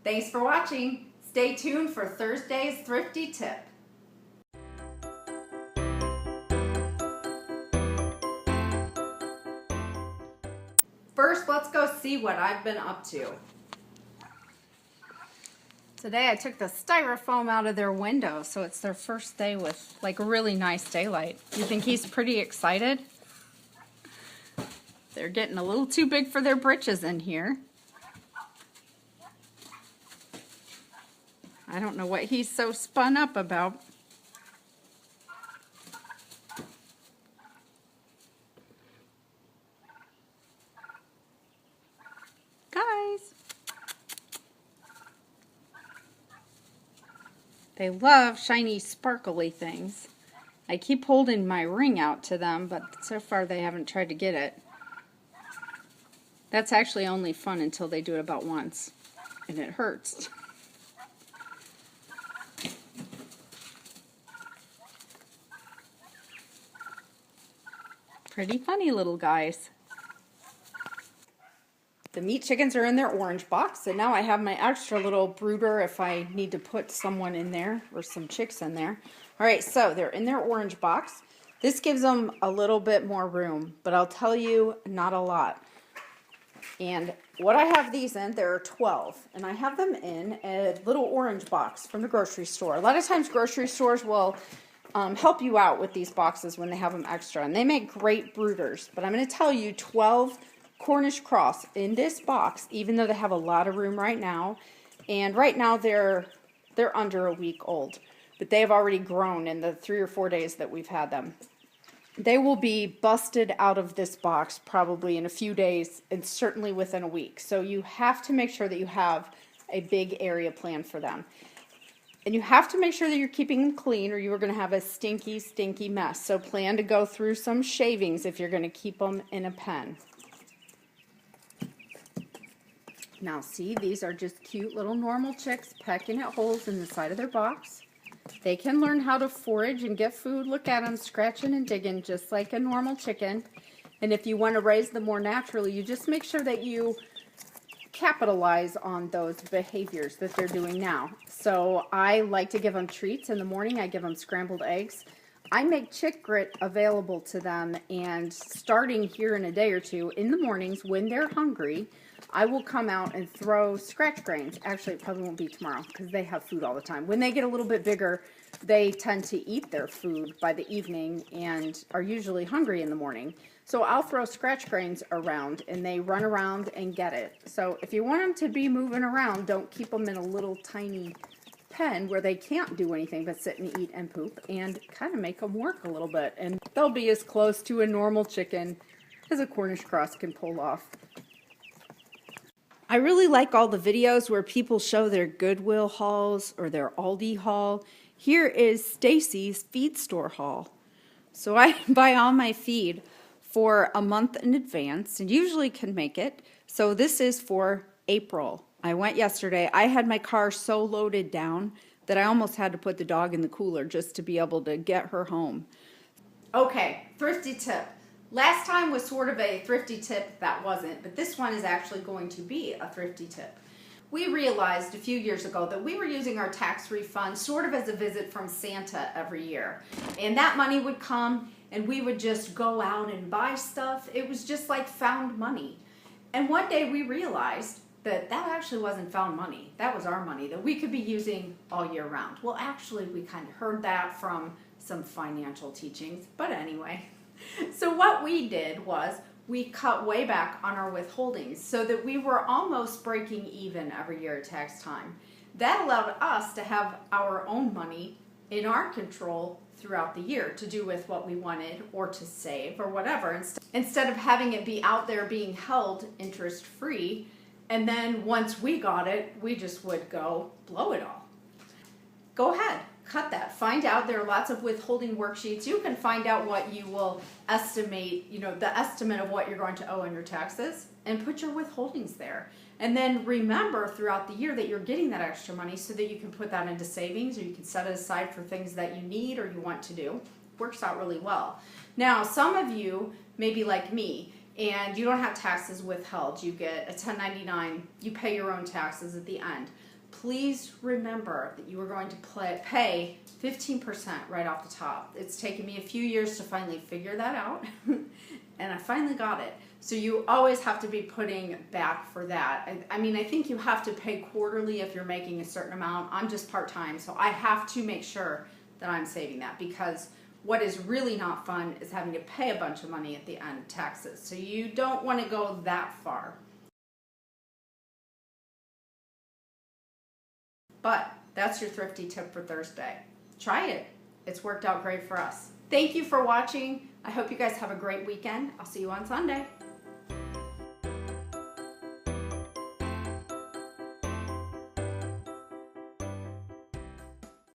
Thanks for watching. Stay tuned for Thursday's Thrifty Tip. First, let's go see what I've been up to. Today I took the styrofoam out of their window, so it's their first day with like really nice daylight. You think he's pretty excited? They're getting a little too big for their britches in here. I don't know what he's so spun up about. Guys. They love shiny, sparkly things. I keep holding my ring out to them, but so far they haven't tried to get it. That's actually only fun until they do it about once, and it hurts. Pretty funny little guys. The meat chickens are in their orange box, and now I have my extra little brooder if I need to put someone in there or some chicks in there. All right, so they're in their orange box. This gives them a little bit more room, but I'll tell you, not a lot. And what I have these in, there are 12, and I have them in a little orange box from the grocery store. A lot of times grocery stores will help you out with these boxes when they have them extra, and they make great brooders. But I'm going to tell you 12 Cornish Cross in this box, even though they have a lot of room right now. And right now they're under a week old, but they have already grown in the 3 or 4 days that we've had them. They will be busted out of this box probably in a few days and certainly within a week. So you have to make sure that you have a big area plan for them. And you have to make sure that you're keeping them clean, or you are going to have a stinky, stinky mess. So plan to go through some shavings if you're going to keep them in a pen. Now see, these are just cute little normal chicks pecking at holes in the side of their box. They can learn how to forage and get food. Look at them scratching and digging just like a normal chicken. And if you want to raise them more naturally, you just make sure that you capitalize on those behaviors that they're doing now. So I like to give them treats in the morning. I give them scrambled eggs. I make chick grit available to them, and starting here in a day or two, in the mornings when they're hungry, I will come out and throw scratch grains. Actually, it probably won't be tomorrow because they have food all the time. When they get a little bit bigger, they tend to eat their food by the evening and are usually hungry in the morning. So I'll throw scratch grains around and they run around and get it. So if you want them to be moving around, don't keep them in a little tiny pen where they can't do anything but sit and eat and poop, and kind of make them work a little bit. And they'll be as close to a normal chicken as a Cornish Cross can pull off. I really like all the videos where people show their Goodwill hauls or their Aldi haul. Here is Stacy's feed store haul. So I buy all my feed for a month in advance and usually can make it. So this is for April. I went yesterday. I had my car so loaded down that I almost had to put the dog in the cooler just to be able to get her home. Okay, thrifty tip. Last time was sort of a thrifty tip that wasn't, but this one is actually going to be a thrifty tip. We realized a few years ago that we were using our tax refund sort of as a visit from Santa every year. And that money would come and we would just go out and buy stuff. It was just like found money. And one day we realized that that actually wasn't found money. That was our money that we could be using all year round. Well, actually, we kind of heard that from some financial teachings, but anyway. So what we did was we cut way back on our withholdings so that we were almost breaking even every year at tax time. That allowed us to have our own money in our control throughout the year to do with what we wanted or to save or whatever, instead of having it be out there being held interest-free. And then once we got it, we just would go blow it all. Go ahead, cut that. Find out, there are lots of withholding worksheets. You can find out what you will estimate, the estimate of what you're going to owe on your taxes, and put your withholdings there. And then remember throughout the year that you're getting that extra money so that you can put that into savings, or you can set it aside for things that you need or you want to do. Works out really well. Now, some of you may be like me, and you don't have taxes withheld. You get a 1099, you pay your own taxes at the end. Please remember that you are going to pay 15% right off the top. It's taken me a few years to finally figure that out, and I finally got it. So you always have to be putting back for that. I mean, I think you have to pay quarterly if you're making a certain amount. I'm just part-time, so I have to make sure that I'm saving that, because what is really not fun is having to pay a bunch of money at the end, taxes. So you don't want to go that far. But that's your thrifty tip for Thursday. Try it. It's worked out great for us. Thank you for watching. I hope you guys have a great weekend. I'll see you on Sunday.